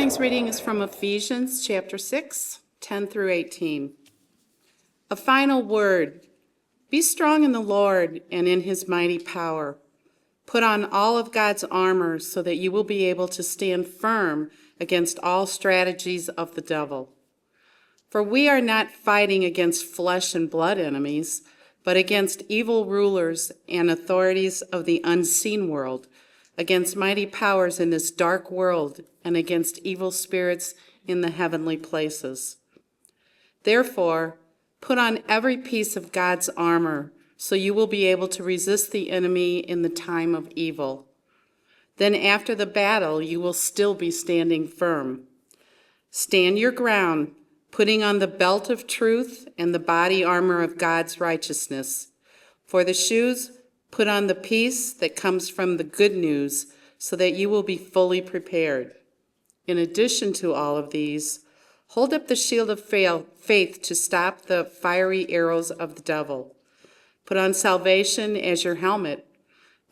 morning's reading is from Ephesians chapter 6, 10 through 18. A final word. Be strong in the Lord and in his mighty power. Put on all of God's armor so that you will be able to stand firm against all strategies of the devil. For we are not fighting against flesh and blood enemies, but against evil rulers and authorities of the unseen world, against mighty powers in this dark world, and against evil spirits in the heavenly places. Therefore, put on every piece of God's armor, so you will be able to resist the enemy in the time of evil. Then after the battle, you will still be standing firm. Stand your ground, putting on the belt of truth and the body armor of God's righteousness. For the shoes, put on the peace that comes from the good news, so that you will be fully prepared. In addition to all of these, hold up the shield of faith to stop the fiery arrows of the devil. Put on salvation as your helmet,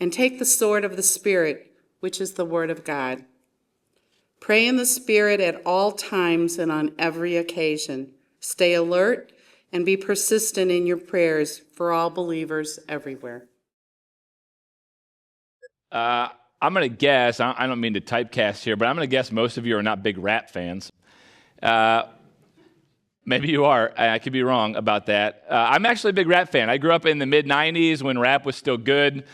and take the sword of the Spirit, which is the word of God. Pray in the Spirit at all times and on every occasion. Stay alert and be persistent in your prayers for all believers everywhere. I'm going to guess, I don't mean to typecast here, but I'm going to guess most of you are not big rap fans. Maybe you are. I could be wrong about that. I'm actually a big rap fan. I grew up in the mid-'90s when rap was still good.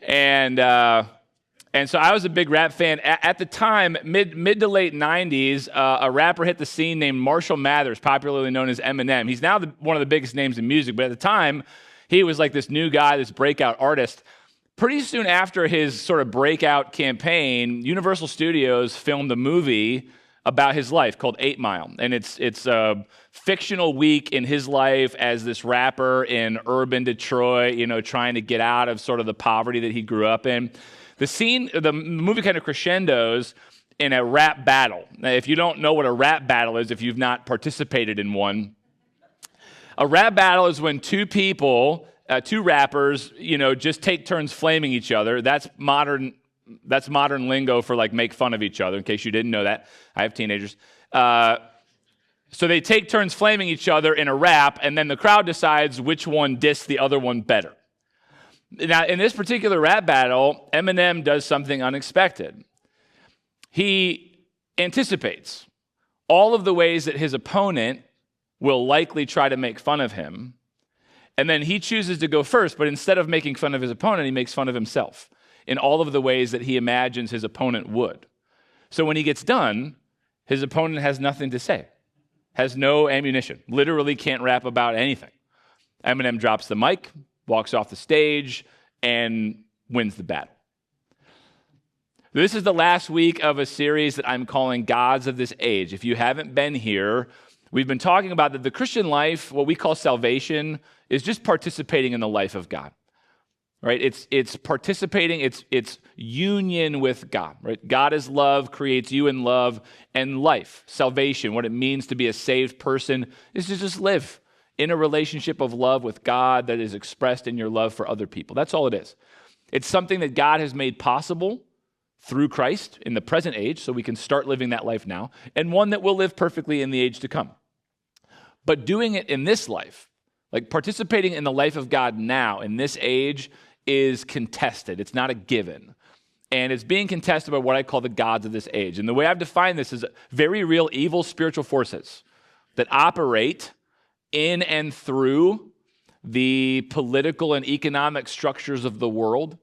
And so I was a big rap fan. At the time, mid to late 90s, a rapper hit the scene named Marshall Mathers, popularly known as Eminem. He's now one of the biggest names in music, but at the time, he was like this new guy, this breakout artist. Pretty soon after his sort of breakout campaign, Universal Studios filmed a movie about his life called 8 Mile. And it's a fictional week in his life as this rapper in urban Detroit, trying to get out of sort of the poverty that he grew up in. The movie kind of crescendos in a rap battle. Now, if you don't know what a rap battle is, if you've not participated in one, a rap battle is when two rappers, just take turns flaming each other. That's modern lingo for like make fun of each other, in case you didn't know that. I have teenagers. So they take turns flaming each other in a rap, and then the crowd decides which one dissed the other one better. Now, in this particular rap battle, Eminem does something unexpected. He anticipates all of the ways that his opponent will likely try to make fun of him, and then he chooses to go first, but instead of making fun of his opponent, he makes fun of himself in all of the ways that he imagines his opponent would. So when he gets done, his opponent has nothing to say, has no ammunition, literally can't rap about anything. Eminem drops the mic, walks off the stage, and wins the battle. This is the last week of a series that I'm calling Gods of this Age. If you haven't been here, we've been talking about that the Christian life, what we call salvation, is just participating in the life of God. Right? It's participating, it's union with God. Right? God is love, creates you in love, and life, salvation, what it means to be a saved person is to just live in a relationship of love with God that is expressed in your love for other people. That's all it is. It's something that God has made possible through Christ in the present age, so we can start living that life now, and one that will live perfectly in the age to come. But doing it in this life, like participating in the life of God now, in this age, is contested. It's not a given. And it's being contested by what I call the gods of this age. And the way I've defined this is very real evil spiritual forces that operate in and through the political and economic structures of the world.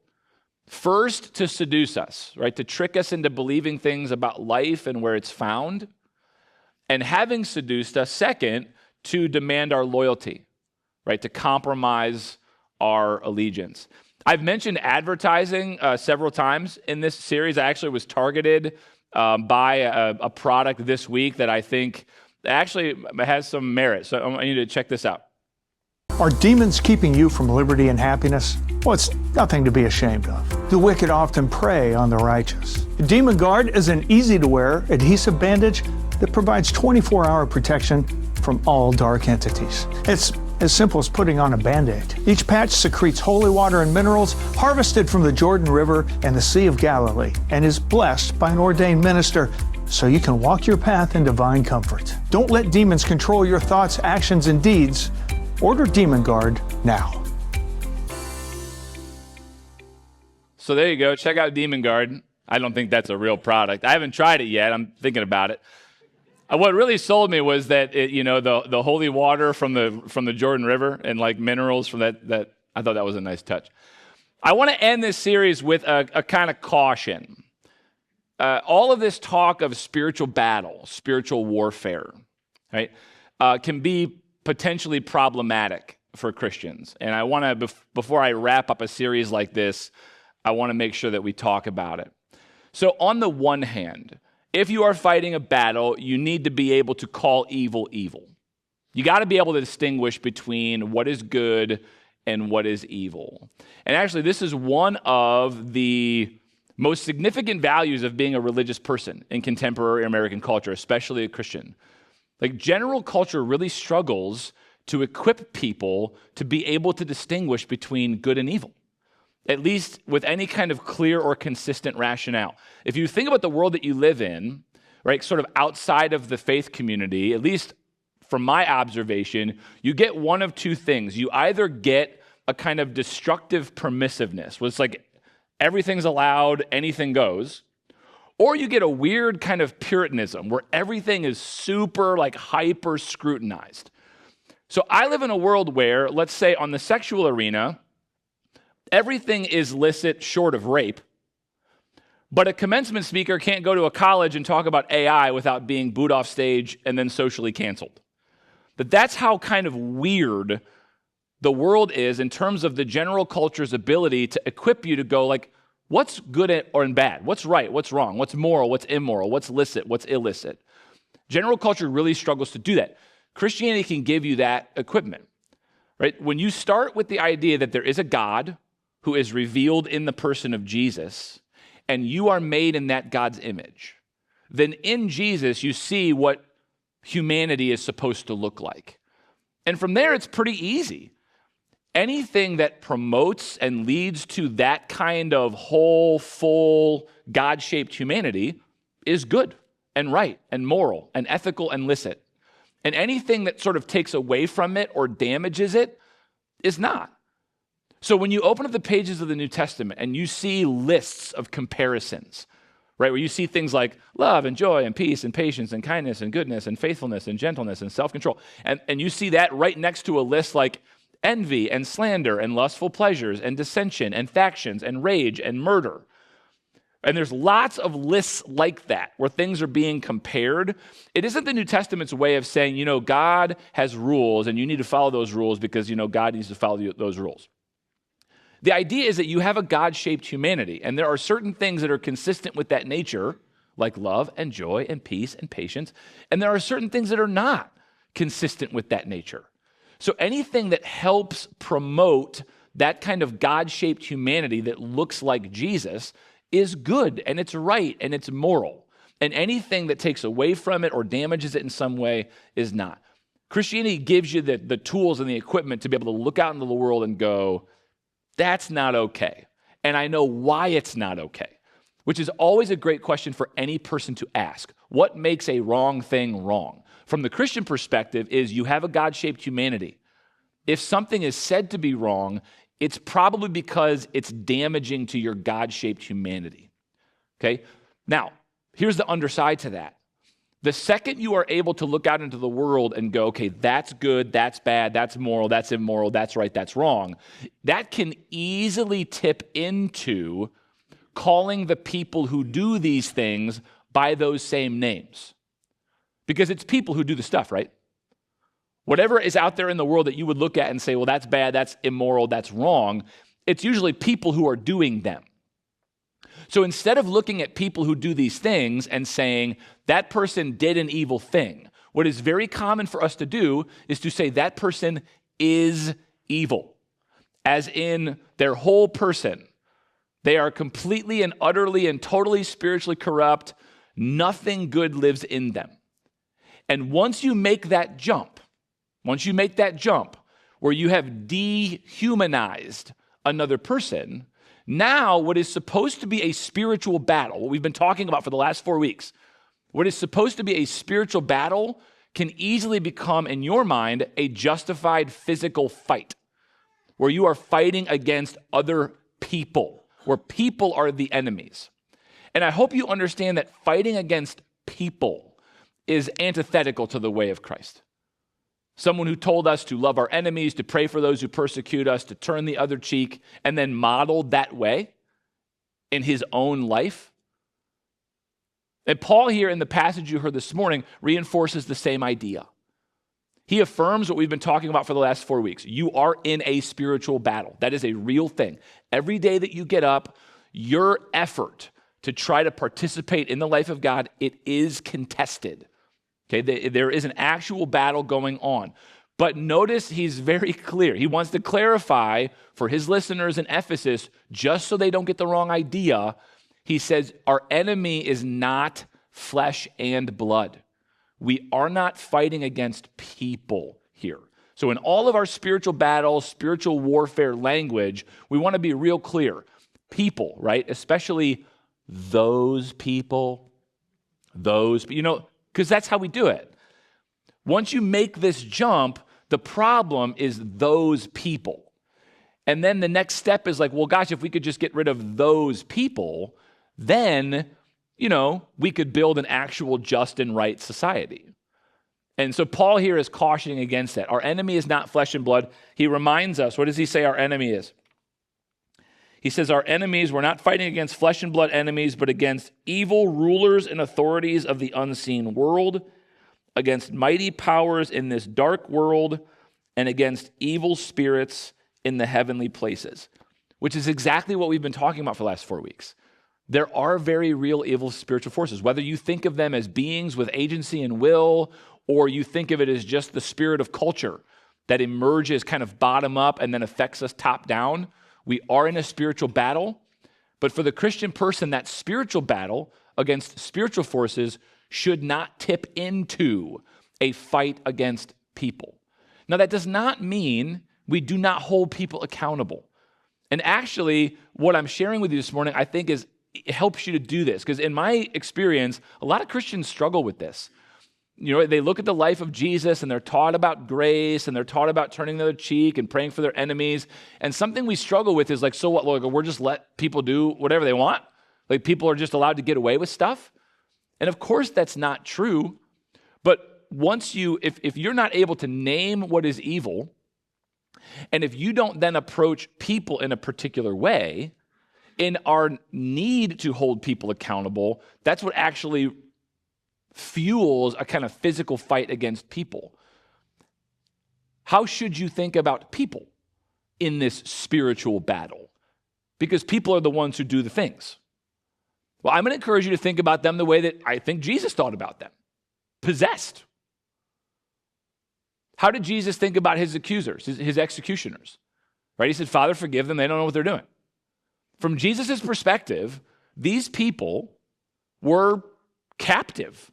First, to seduce us, right? To trick us into believing things about life and where it's found. And having seduced us, second, to demand our loyalty, right? To compromise our allegiance. I've mentioned advertising several times in this series. I actually was targeted by a product this week that I think actually has some merit. So I want you to check this out. Are demons keeping you from liberty and happiness? Well, it's nothing to be ashamed of. The wicked often prey on the righteous. Demon Guard is an easy-to-wear adhesive bandage that provides 24-hour protection from all dark entities. It's as simple as putting on a Band-Aid. Each patch secretes holy water and minerals harvested from the Jordan River and the Sea of Galilee and is blessed by an ordained minister so you can walk your path in divine comfort. Don't let demons control your thoughts, actions, and deeds. Order Demon Guard now. So there you go. Check out Demon Guard. I don't think that's a real product. I haven't tried it yet. I'm thinking about it. What really sold me was that the holy water from the Jordan River and like minerals from that. I thought that was a nice touch. I want to end this series with a kind of caution. All of this talk of spiritual battle, spiritual warfare, right, can be potentially problematic for Christians. And I want to, before I wrap up a series like this, I want to make sure that we talk about it. So on the one hand, if you are fighting a battle, you need to be able to call evil evil. You got to be able to distinguish between what is good and what is evil. And actually, this is one of the most significant values of being a religious person in contemporary American culture, especially a Christian. Like, general culture really struggles to equip people to be able to distinguish between good and evil, at least with any kind of clear or consistent rationale. If you think about the world that you live in, right, sort of outside of the faith community, at least from my observation, you get one of two things. You either get a kind of destructive permissiveness, where it's like everything's allowed, anything goes, or you get a weird kind of Puritanism where everything is super, like, hyper scrutinized. So I live in a world where, let's say on the sexual arena, everything is licit short of rape, but a commencement speaker can't go to a college and talk about AI without being booed off stage and then socially canceled. But that's how kind of weird the world is in terms of the general culture's ability to equip you to go, like, what's good or bad? What's right? What's wrong? What's moral? What's immoral? What's licit? What's illicit? General culture really struggles to do that. Christianity can give you that equipment, right? When you start with the idea that there is a God who is revealed in the person of Jesus, and you are made in that God's image, then in Jesus you see what humanity is supposed to look like. And from there, it's pretty easy. Anything that promotes and leads to that kind of whole, full, God-shaped humanity is good and right and moral and ethical and licit. And anything that sort of takes away from it or damages it is not. So when you open up the pages of the New Testament and you see lists of comparisons, right, where you see things like love and joy and peace and patience and kindness and goodness and faithfulness and gentleness and self-control, and you see that right next to a list like envy and slander and lustful pleasures and dissension and factions and rage and murder. And there's lots of lists like that where things are being compared. It isn't the New Testament's way of saying, God has rules and you need to follow those rules because, God needs to follow those rules. The idea is that you have a God-shaped humanity, and there are certain things that are consistent with that nature, like love and joy and peace and patience, and there are certain things that are not consistent with that nature. So anything that helps promote that kind of God-shaped humanity that looks like Jesus is good, and it's right, and it's moral. And anything that takes away from it or damages it in some way is not. Christianity gives you the tools and the equipment to be able to look out into the world and go, that's not okay. And I know why it's not okay, which is always a great question for any person to ask. What makes a wrong thing wrong? From the Christian perspective is you have a God-shaped humanity. If something is said to be wrong, it's probably because it's damaging to your God-shaped humanity. Okay? Now, here's the underside to that. The second you are able to look out into the world and go, okay, that's good, that's bad, that's moral, that's immoral, that's right, that's wrong, that can easily tip into calling the people who do these things by those same names. Because it's people who do the stuff, right? Whatever is out there in the world that you would look at and say, well, that's bad, that's immoral, that's wrong, it's usually people who are doing them. So instead of looking at people who do these things and saying, that person did an evil thing, what is very common for us to do is to say that person is evil, as in their whole person. They are completely and utterly and totally spiritually corrupt. Nothing good lives in them. And once you make that jump where you have dehumanized another person, now what is supposed to be a spiritual battle, what we've been talking about for the last 4 weeks, What is supposed to be a spiritual battle can easily become, in your mind, a justified physical fight, where you are fighting against other people, where people are the enemies. And I hope you understand that fighting against people is antithetical to the way of Christ. Someone who told us to love our enemies, to pray for those who persecute us, to turn the other cheek, and then modeled that way in his own life. And Paul here in the passage you heard this morning reinforces the same idea. He affirms what we've been talking about for the last 4 weeks. You are in a spiritual battle. That is a real thing. Every day that you get up, your effort to try to participate in the life of God, it is contested. Okay, there is an actual battle going on. But notice he's very clear. He wants to clarify for his listeners in Ephesus, just so they don't get the wrong idea. He says, our enemy is not flesh and blood. We are not fighting against people here. So in all of our spiritual battles, spiritual warfare language, we want to be real clear. People, right? Especially those people, because that's how we do it. Once you make this jump, the problem is those people. And then the next step is like, well, gosh, if we could just get rid of those people, then, we could build an actual just and right society. And so Paul here is cautioning against that. Our enemy is not flesh and blood. He reminds us, what does he say our enemy is? He says our enemies, we're not fighting against flesh and blood enemies, but against evil rulers and authorities of the unseen world, against mighty powers in this dark world, and against evil spirits in the heavenly places, which is exactly what we've been talking about for the last 4 weeks. There are very real evil spiritual forces, whether you think of them as beings with agency and will, or you think of it as just the spirit of culture that emerges kind of bottom up and then affects us top down. We are in a spiritual battle, but for the Christian person, that spiritual battle against spiritual forces should not tip into a fight against people. Now, that does not mean we do not hold people accountable. And actually, what I'm sharing with you this morning, I think it helps you to do this, because in my experience, a lot of Christians struggle with this. They look at the life of Jesus and they're taught about grace and they're taught about turning the other cheek and praying for their enemies. And something we struggle with is like, so what? Like, we're just let people do whatever they want? Like, people are just allowed to get away with stuff? And of course, that's not true. But once if you're not able to name what is evil, and if you don't then approach people in a particular way, in our need to hold people accountable, that's what actually fuels a kind of physical fight against people. How should you think about people in this spiritual battle? Because people are the ones who do the things. Well, I'm going to encourage you to think about them the way that I think Jesus thought about them. Possessed. How did Jesus think about his accusers, his executioners? Right? He said, Father, forgive them. They don't know what they're doing. From Jesus' perspective, these people were captive.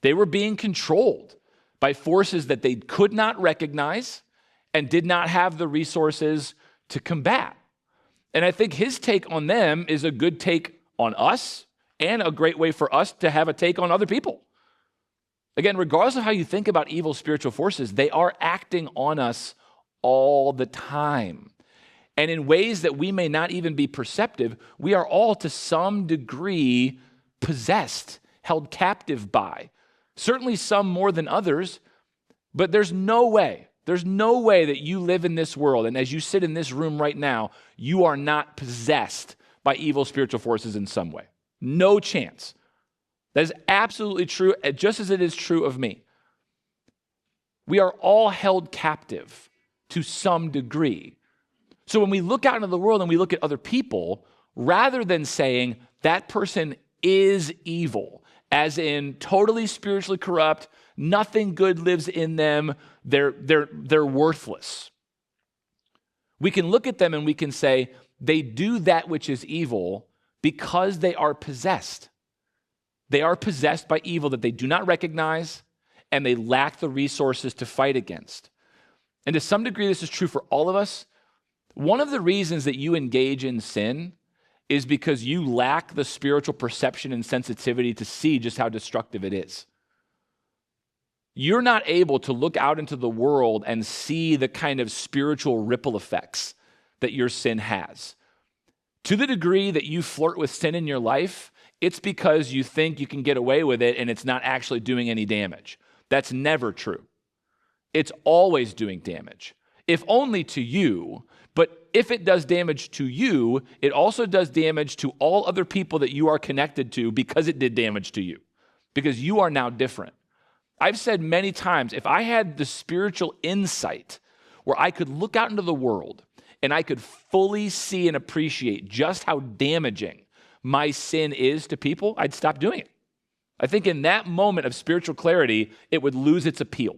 They were being controlled by forces that they could not recognize and did not have the resources to combat. And I think his take on them is a good take on us and a great way for us to have a take on other people. Again, regardless of how you think about evil spiritual forces, they are acting on us all the time. And in ways that we may not even be perceptive, we are all to some degree possessed, held captive by. Certainly some more than others, but there's no way that you live in this world, and as you sit in this room right now, you are not possessed by evil spiritual forces in some way. No chance. That is absolutely true, just as it is true of me. We are all held captive to some degree. So when we look out into the world and we look at other people, rather than saying that person is evil, as in totally spiritually corrupt, nothing good lives in them, they're worthless. We can look at them and we can say they do that which is evil because they are possessed. They are possessed by evil that they do not recognize, and they lack the resources to fight against. And to some degree, this is true for all of us. One of the reasons that you engage in sin is because you lack the spiritual perception and sensitivity to see just how destructive it is. You're not able to look out into the world and see the kind of spiritual ripple effects that your sin has. To the degree that you flirt with sin in your life, it's because you think you can get away with it and it's not actually doing any damage. That's never true. It's always doing damage, if only to you. But if it does damage to you, it also does damage to all other people that you are connected to because it did damage to you, because you are now different. I've said many times, if I had the spiritual insight where I could look out into the world and I could fully see and appreciate just how damaging my sin is to people, I'd stop doing it. I think in that moment of spiritual clarity, it would lose its appeal.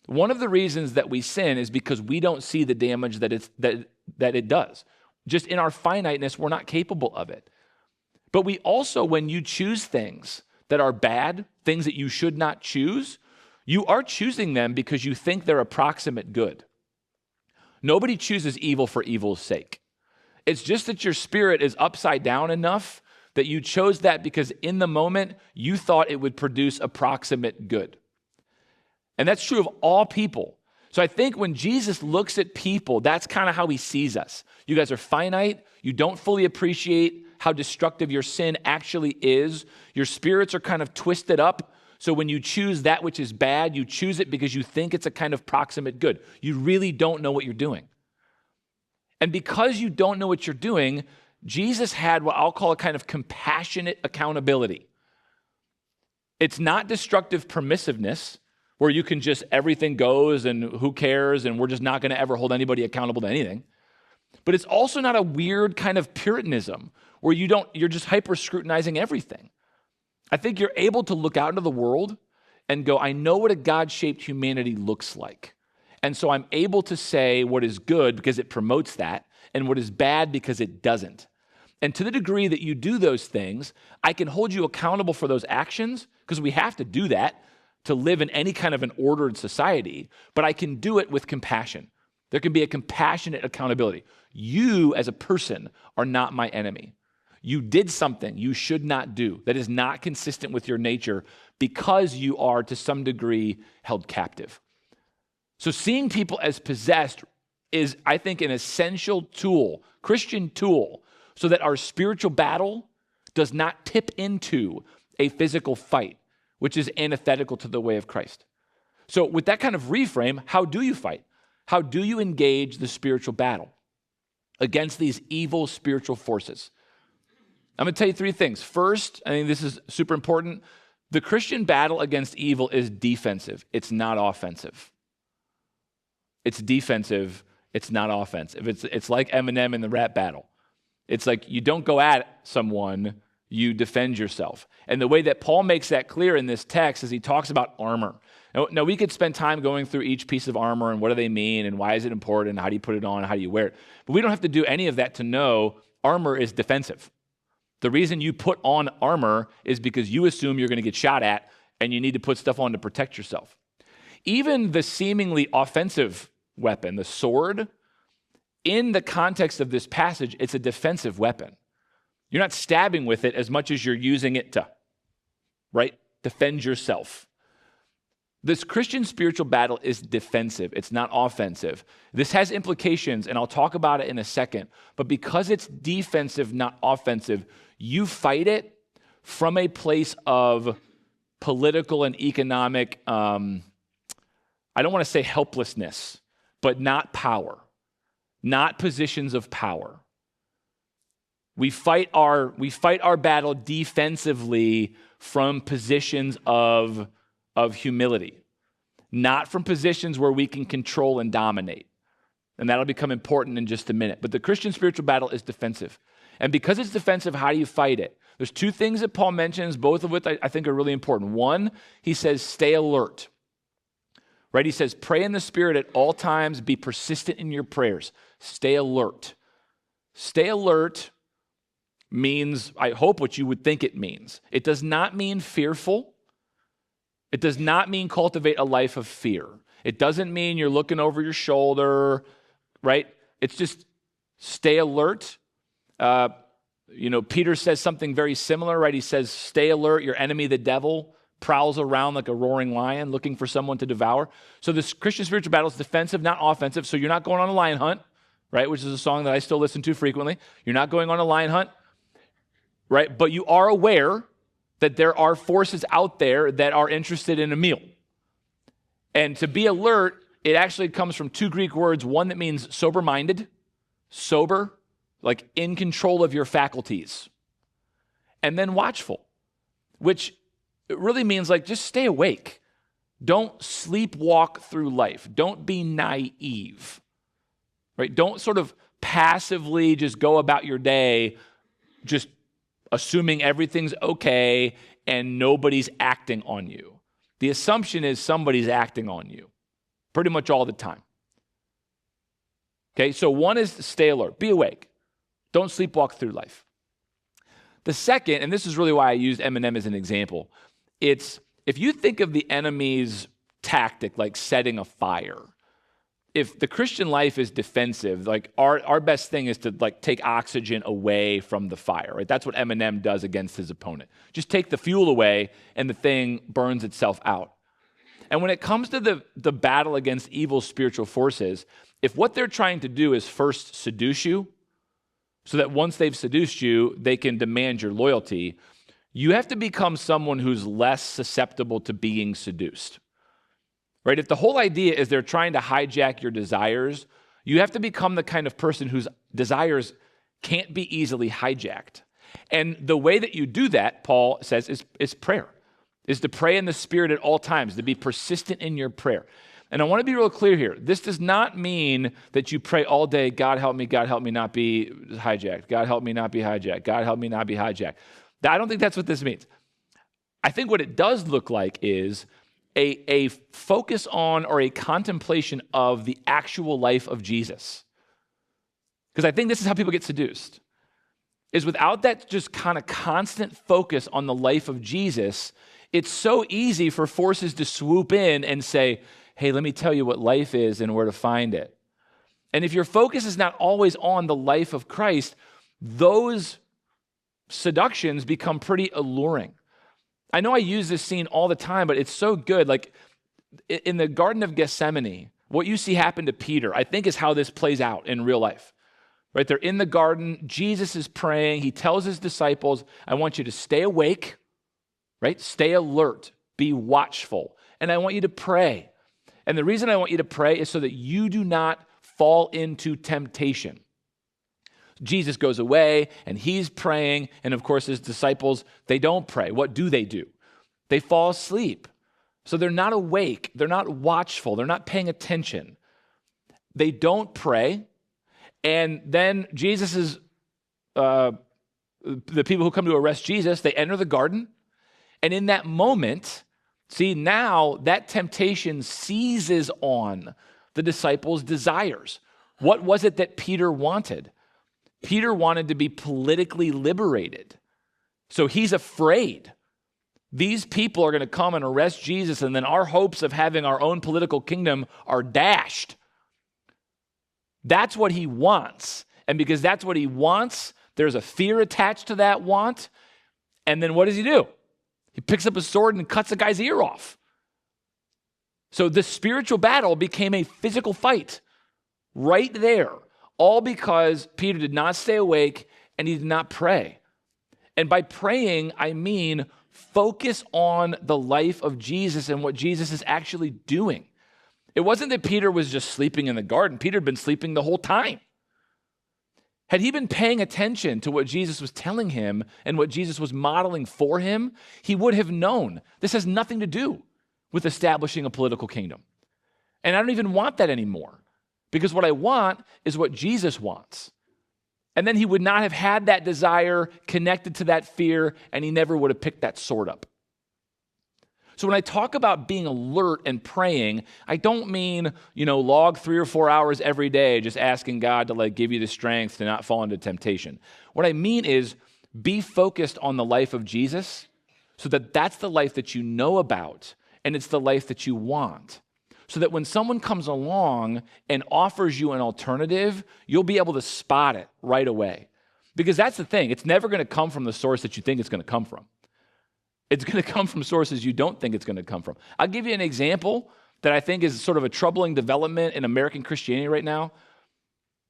One of the reasons that we sin is because we don't see the damage that it does. Just in our finiteness, we're not capable of it. But we also, when you choose things that are bad, things that you should not choose, you are choosing them because you think they're approximate good. Nobody chooses evil for evil's sake. It's just that your spirit is upside down enough that you chose that because in the moment you thought it would produce approximate good. And that's true of all people. So I think when Jesus looks at people, that's kind of how he sees us. You guys are finite. You don't fully appreciate how destructive your sin actually is. Your spirits are kind of twisted up. So when you choose that which is bad, you choose it because you think it's a kind of proximate good. You really don't know what you're doing. And because you don't know what you're doing, Jesus had what I'll call a kind of compassionate accountability. It's not destructive permissiveness where you can just, everything goes and who cares and we're just not going to ever hold anybody accountable to anything. But it's also not a weird kind of Puritanism where you're just hyper scrutinizing everything. I think you're able to look out into the world and go, I know what a God-shaped humanity looks like. And so I'm able to say what is good because it promotes that and what is bad because it doesn't. And to the degree that you do those things, I can hold you accountable for those actions because we have to do that to live in any kind of an ordered society, but I can do it with compassion. There can be a compassionate accountability. You as a person are not my enemy. You did something you should not do that is not consistent with your nature because you are to some degree held captive. So seeing people as possessed is, I think, an essential tool, Christian tool, so that our spiritual battle does not tip into a physical fight, which is antithetical to the way of Christ. So with that kind of reframe, how do you fight? How do you engage the spiritual battle against these evil spiritual forces? I'm going to tell you three things. First, I think this is super important. The Christian battle against evil is defensive. It's not offensive. It's defensive. It's not offensive. It's like Eminem in the rap battle. It's like you don't go at someone, you defend yourself. And the way that Paul makes that clear in this text is he talks about armor. Now, we could spend time going through each piece of armor and what do they mean and why is it important and how do you put it on and how do you wear it. But we don't have to do any of that to know armor is defensive. The reason you put on armor is because you assume you're going to get shot at and you need to put stuff on to protect yourself. Even the seemingly offensive weapon, the sword, in the context of this passage, it's a defensive weapon. You're not stabbing with it as much as you're using it to, right, defend yourself. This Christian spiritual battle is defensive. It's not offensive. This has implications, and I'll talk about it in a second. But because it's defensive, not offensive, you fight it from a place of political and economic, I don't want to say helplessness, but not power, not positions of power. We fight our battle defensively from positions of humility, not from positions where we can control and dominate. And that'll become important in just a minute. But the Christian spiritual battle is defensive. And because it's defensive, how do you fight it? There's two things that Paul mentions, both of which I think are really important. One, he says, stay alert. Right? He says, pray in the Spirit at all times, be persistent in your prayers. Stay alert. Stay alert means, I hope, what you would think it means. It does not mean fearful. It does not mean cultivate a life of fear. It doesn't mean you're looking over your shoulder, right? It's just stay alert. Peter says something very similar, right? He says, stay alert, your enemy, the devil, prowls around like a roaring lion looking for someone to devour. So this Christian spiritual battle is defensive, not offensive. So you're not going on a lion hunt, right? Which is a song that I still listen to frequently. You're not going on a lion hunt, right? But you are aware that there are forces out there that are interested in a meal. And to be alert, it actually comes from two Greek words, one that means sober-minded, sober, like in control of your faculties, and then watchful, which it really means like just stay awake. Don't sleepwalk through life. Don't be naive, right? Don't sort of passively just go about your day just assuming everything's okay and nobody's acting on you. The assumption is somebody's acting on you pretty much all the time. Okay, so one is to stay alert, be awake. Don't sleepwalk through life. The second, and this is really why I used Eminem as an example, it's if you think of the enemy's tactic like setting a fire, if the Christian life is defensive, like our best thing is to like take oxygen away from the fire, right? That's what Eminem does against his opponent. Just take the fuel away and the thing burns itself out. And when it comes to the battle against evil spiritual forces, if what they're trying to do is first seduce you, so that once they've seduced you, they can demand your loyalty, you have to become someone who's less susceptible to being seduced, right? If the whole idea is they're trying to hijack your desires, you have to become the kind of person whose desires can't be easily hijacked. And the way that you do that, Paul says, is prayer, is to pray in the Spirit at all times, to be persistent in your prayer. And I want to be real clear here. This does not mean that you pray all day, God help me not be hijacked. God help me not be hijacked. God help me not be hijacked. I don't think that's what this means. I think what it does look like is a focus on or a contemplation of the actual life of Jesus. Because I think this is how people get seduced, is without that just kind of constant focus on the life of Jesus, it's so easy for forces to swoop in and say, hey, let me tell you what life is and where to find it. And if your focus is not always on the life of Christ, those seductions become pretty alluring. I know I use this scene all the time, but it's so good. Like in the Garden of Gethsemane, what you see happen to Peter, I think is how this plays out in real life. Right? They're in the garden. Jesus is praying. He tells his disciples, I want you to stay awake, right? Stay alert, be watchful, and I want you to pray. And the reason I want you to pray is so that you do not fall into temptation. Jesus goes away and he's praying. And of course, his disciples, they don't pray. What do? They fall asleep. So they're not awake. They're not watchful. They're not paying attention. They don't pray. And then the people who come to arrest Jesus, they enter the garden. And in that moment, see, now that temptation seizes on the disciples' desires. What was it that Peter wanted? Peter wanted to be politically liberated. So he's afraid. These people are going to come and arrest Jesus, and then our hopes of having our own political kingdom are dashed. That's what he wants. And because that's what he wants, there's a fear attached to that want. And then what does he do? He picks up a sword and cuts a guy's ear off. So the spiritual battle became a physical fight right there, all because Peter did not stay awake and he did not pray. And by praying, I mean focus on the life of Jesus and what Jesus is actually doing. It wasn't that Peter was just sleeping in the garden. Peter had been sleeping the whole time. Had he been paying attention to what Jesus was telling him and what Jesus was modeling for him, he would have known this has nothing to do with establishing a political kingdom. And I don't even want that anymore, because what I want is what Jesus wants. And then he would not have had that desire connected to that fear, and he never would have picked that sword up. So when I talk about being alert and praying, I don't mean, log 3 or 4 hours every day just asking God to give you the strength to not fall into temptation. What I mean is be focused on the life of Jesus so that that's the life that you know about and it's the life that you want. So that when someone comes along and offers you an alternative, you'll be able to spot it right away. Because that's the thing. It's never going to come from the source that you think it's going to come from. It's going to come from sources you don't think it's going to come from. I'll give you an example that I think is sort of a troubling development in American Christianity right now.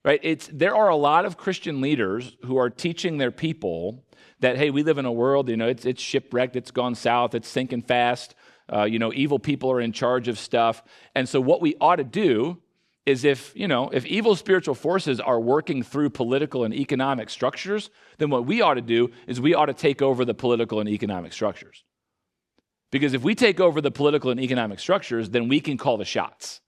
Right? There are a lot of Christian leaders who are teaching their people that, hey, we live in a world, it's shipwrecked, it's gone south, it's sinking fast, evil people are in charge of stuff. And so what we ought to do is if evil spiritual forces are working through political and economic structures, then what we ought to do is we ought to take over the political and economic structures. Because if we take over the political and economic structures, then we can call the shots.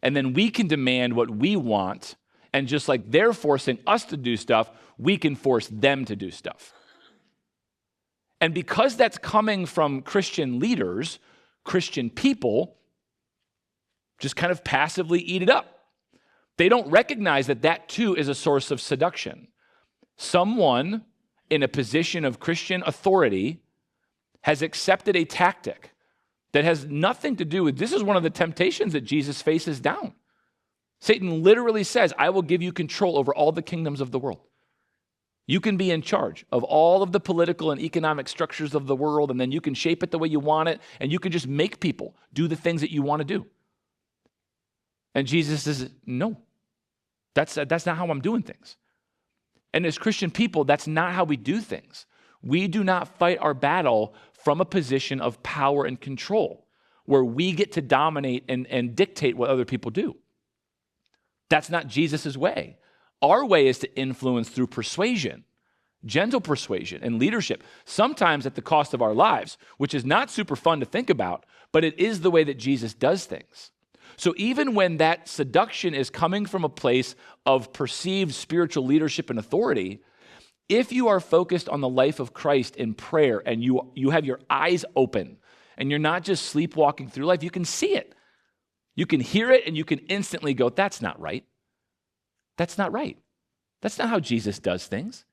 And then we can demand what we want. And just like they're forcing us to do stuff, we can force them to do stuff. And because that's coming from Christian leaders, Christian people just kind of passively eat it up. They don't recognize that that too is a source of seduction. Someone in a position of Christian authority has accepted a tactic that has nothing to do with, this is one of the temptations that Jesus faces down. Satan literally says, I will give you control over all the kingdoms of the world. You can be in charge of all of the political and economic structures of the world, and then you can shape it the way you want it, and you can just make people do the things that you want to do. And Jesus says, no, that's not how I'm doing things. And as Christian people, that's not how we do things. We do not fight our battle from a position of power and control, where we get to dominate and dictate what other people do. That's not Jesus' way. Our way is to influence through persuasion, gentle persuasion, and leadership, sometimes at the cost of our lives, which is not super fun to think about, but it is the way that Jesus does things. So even when that seduction is coming from a place of perceived spiritual leadership and authority, if you are focused on the life of Christ in prayer and you have your eyes open and you're not just sleepwalking through life, you can see it. You can hear it and you can instantly go, that's not right. That's not right. That's not how Jesus does things.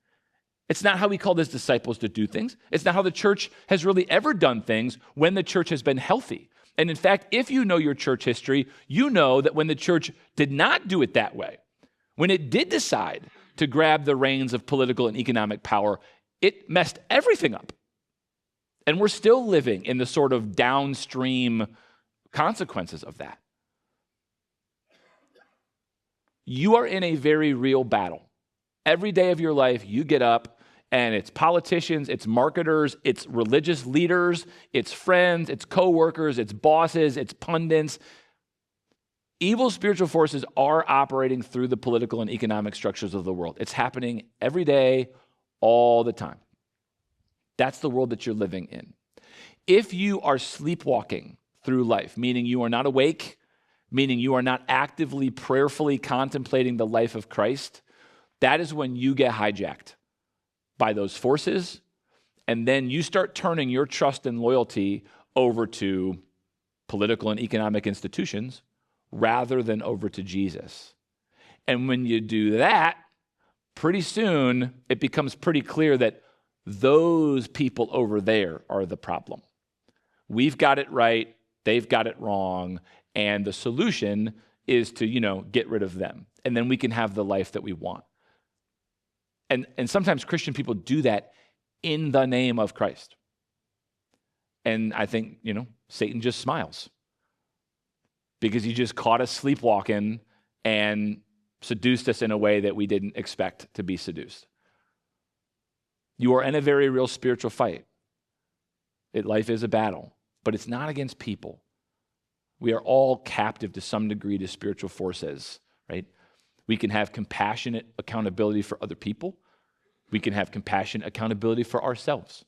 It's not how he called his disciples to do things. It's not how the church has really ever done things when the church has been healthy. And in fact, if you know your church history, you know that when the church did not do it that way, when it did decide to grab the reins of political and economic power, it messed everything up. And we're still living in the sort of downstream consequences of that. You are in a very real battle. Every day of your life, you get up and it's politicians, it's marketers, it's religious leaders, it's friends, it's coworkers, it's bosses, it's pundits. Evil spiritual forces are operating through the political and economic structures of the world. It's happening every day, all the time. That's the world that you're living in. If you are sleepwalking through life, meaning you are not awake, meaning you are not actively, prayerfully contemplating the life of Christ, that is when you get hijacked by those forces, and then you start turning your trust and loyalty over to political and economic institutions rather than over to Jesus. And when you do that, pretty soon it becomes pretty clear that those people over there are the problem. We've got it right, they've got it wrong, and the solution is to, get rid of them. And then we can have the life that we want. And sometimes Christian people do that in the name of Christ. And I think, Satan just smiles because he just caught us sleepwalking and seduced us in a way that we didn't expect to be seduced. You are in a very real spiritual fight. Life is a battle, but it's not against people. We are all captive to some degree to spiritual forces, right? We can have compassionate accountability for other people. We can have compassionate accountability for ourselves.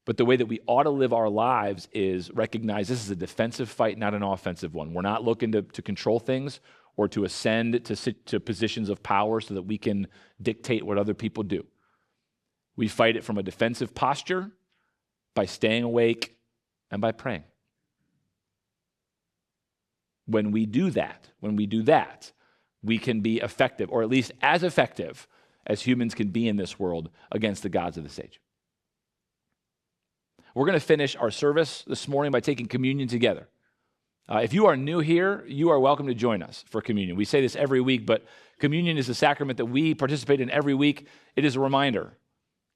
But the way that we ought to live our lives is recognize this is a defensive fight, not an offensive one. We're not looking to control things or to ascend to positions of power so that we can dictate what other people do. We fight it from a defensive posture by staying awake and by praying. When we do that, we can be effective, or at least as effective as humans can be in this world against the gods of this age. We're going to finish our service this morning by taking communion together. If you are new here, you are welcome to join us for communion. We say this every week, but communion is a sacrament that we participate in every week. It is a reminder,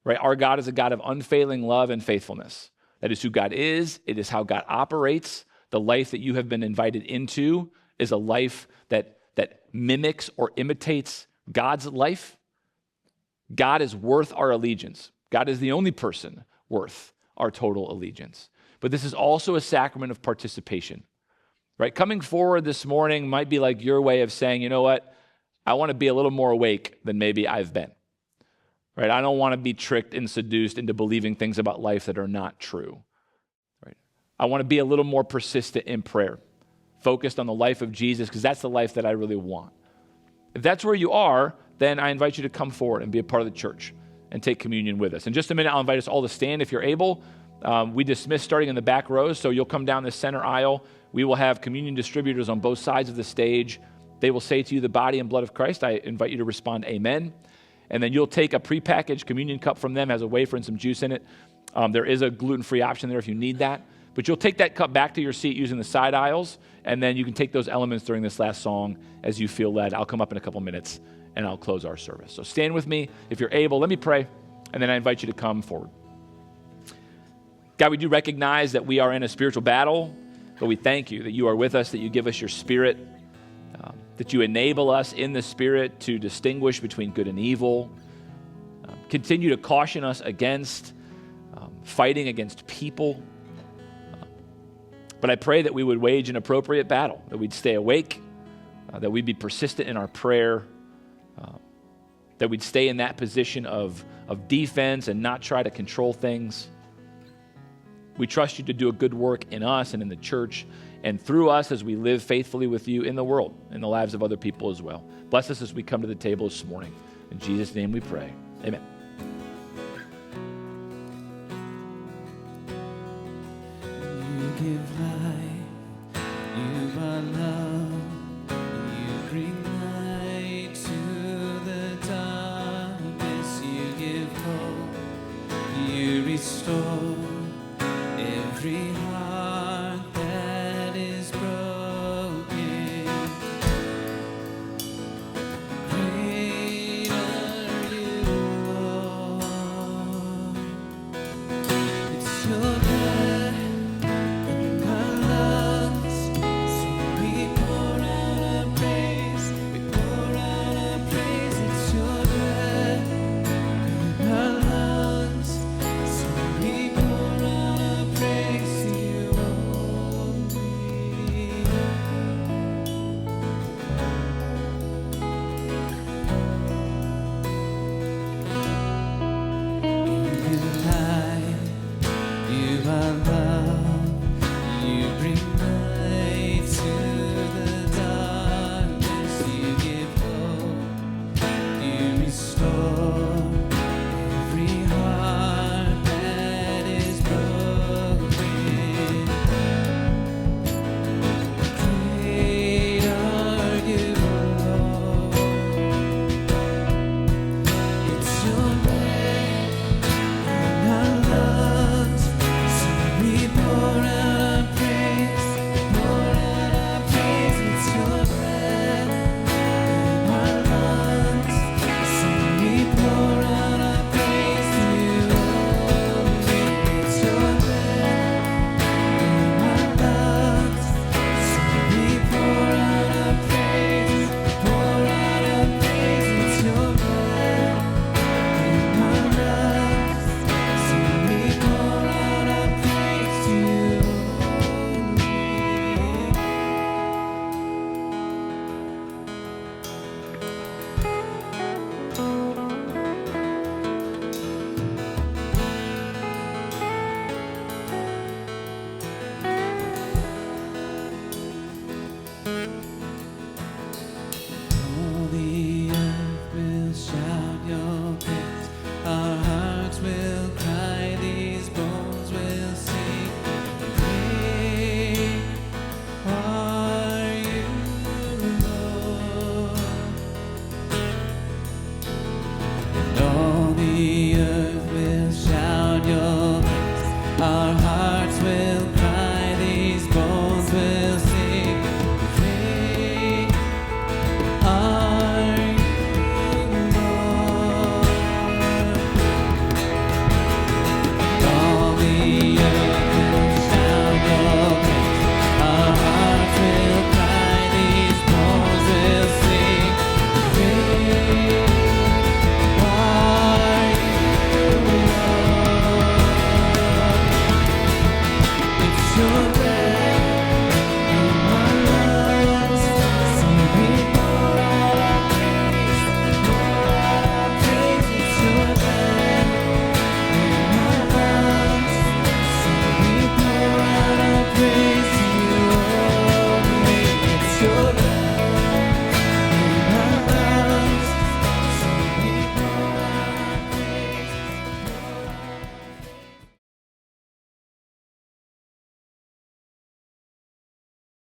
right? Our God is a God of unfailing love and faithfulness. That is who God is. It is how God operates. The life that you have been invited into is a life that mimics or imitates God's life. God is worth our allegiance. God is the only person worth our total allegiance. But this is also a sacrament of participation, right? Coming forward this morning might be like your way of saying, you know what? I want to be a little more awake than maybe I've been, right? I don't want to be tricked and seduced into believing things about life that are not true, right? I want to be a little more persistent in prayer, focused on the life of Jesus, because that's the life that I really want. If that's where you are, then I invite you to come forward and be a part of the church and take communion with us. In just a minute, I'll invite us all to stand if you're able. We dismiss starting in the back rows, so you'll come down the center aisle. We will have communion distributors on both sides of the stage. They will say to you, the body and blood of Christ. I invite you to respond, amen. And then you'll take a prepackaged communion cup from them, has a wafer and some juice in it. There is a gluten-free option there if you need that. But you'll take that cup back to your seat using the side aisles, and then you can take those elements during this last song as you feel led. I'll come up in a couple minutes, and I'll close our service. So stand with me if you're able. Let me pray, and then I invite you to come forward. God, we do recognize that we are in a spiritual battle, but we thank you that you are with us, that you give us your Spirit, that you enable us in the Spirit to distinguish between good and evil. Continue to caution us against fighting against people. But I pray that we would wage an appropriate battle, that we'd stay awake, that we'd be persistent in our prayer, that we'd stay in that position of defense and not try to control things. We trust you to do a good work in us and in the church and through us as we live faithfully with you in the world, in the lives of other people as well. Bless us as we come to the table this morning. In Jesus' name we pray. Amen. You give life, you are love, you bring light to the darkness, you give hope, you restore every heart.